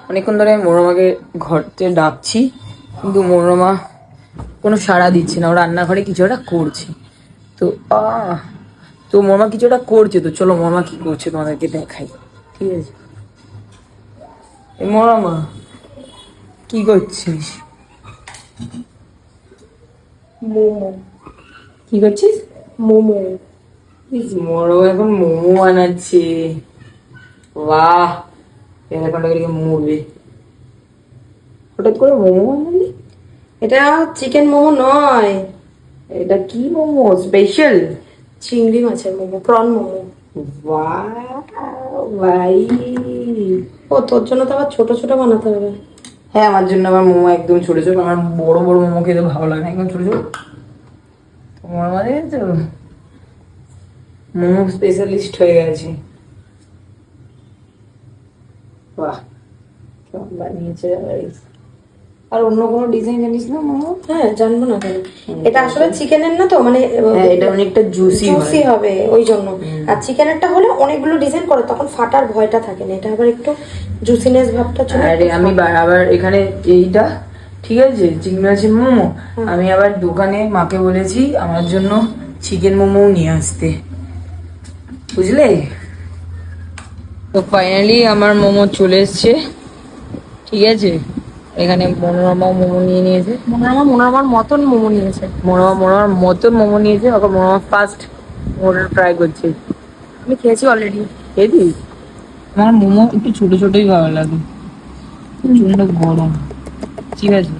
অনেকক্ষণ ধরে আমি মনোরমাকে ঘরতে ডাকছি, কিন্তু মনোরমা কোনো সাড়া দিচ্ছে না। ও রান্নাঘরে কিছু একটা করছে। তো তো মনোরমা কিছু একটা করছে। তো চলো মনোরমা কি করছে তোমাদেরকে দেখাই, ঠিক আছে? মনোরমা কি করছিস? মোমো। কি করছিস? মোমো। মনোরমা এখন মোমো বানাচ্ছে। বাহ, এখন মরবে। হঠাৎ করে মোমো বানালি? এটা চিকেন মোমো নয়, এটা কি মোমো? স্পেশাল চিংড়ি মাছের মোমো, প্রন মোমো। ভাই, ও তোর জন্য তো আবার ছোট ছোট বানাতে হবে। হ্যাঁ আমার জন্য আমার মোমো একদম ছোট ছোট। আমার বড় বড় মোমো খেতে ভালো লাগে না, একদম ছোট ছোট। তোমার মানে তো মোমো স্পেশালিস্ট হয়ে গেছে। বাহ, কেমন বানিয়েছে। আর অন্য কোনো ডিজাইন জানিস না মোমো? হ্যাঁ, জানবো না কেন। এটা আসলে চিকেনের না তো, মানে এটা অনেকটা জুসি জুসি হবে ওই জন্য। আর চিকেনেরটা হলে অনেকগুলো ডিজাইন করে, তখন ফাটার ভয়টা থাকে না। এটা আবার একটু জুসিনেস ভাবটা চলে। আরে আমি আবার এখানে এইটা ঠিক আছে চিংড়ি মাছের মোমো, আমি আবার দোকানে মাকে বলেছি আমার জন্য চিকেন মোমো নিয়ে আসতে, বুঝলে? তো ফাইনালি আমার মোমো চলে এসছে, ঠিক আছে? এখানে মনোরমাও মোমো নিয়ে নিয়েছে। মনোরমার মতন মোমো নিয়েছে। মনোরমার মতন মোমো নিয়েছে। ওকে মনোরমা ফার্স্ট মোমো ট্রাই করছে। আমি খেয়েছি অলরেডি। খেয়েছি? আমার মোমো একটু ছোট ছোটই ভালো লাগে, প্রচন্ড গরম। ঠিক আছে,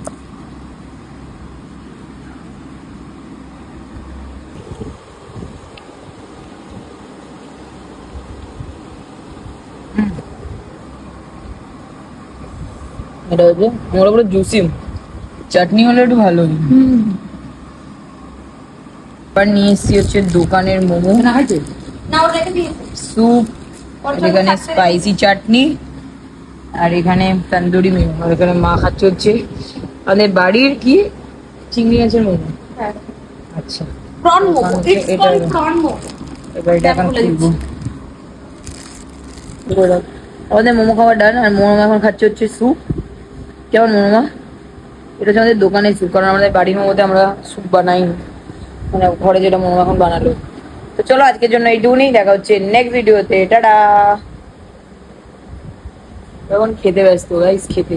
এটা হচ্ছে মোটামুটি জুসি। চাটনি হলে একটু ভালো হতো। এবার নিয়ে এসছি হচ্ছে দোকানের মোমো, স্যুপ, এখানে স্পাইসি চাটনি, আর এখানে তন্দুরি মোমো। আর এখানে মা খাচ্ছে হচ্ছে আমাদের বাড়ির কি চিংড়ি মাছের মোমো। আচ্ছা, প্রন মোমো, ইটস এটা কল্ড প্রন মোমো। এবার এটা এখন খুলবো। আমাদের মোমো খাওয়া ডান। আর মোমো এখন খাচ্ছে হচ্ছে স্যুপ। কেমন মোমো? এটা হচ্ছে আমাদের দোকানের স্যুপ, কারণ আমাদের বাড়ির মোমোতে আমরা স্যুপ বানাই, মানে ঘরে যেটা মোমো এখন বানালো। তো চলো আজকের জন্য এইটুকুনি, দেখা হচ্ছে নেক্সট ভিডিওতে। টাটা। এখন খেতে ব্যস্ত গাইস, খেতে।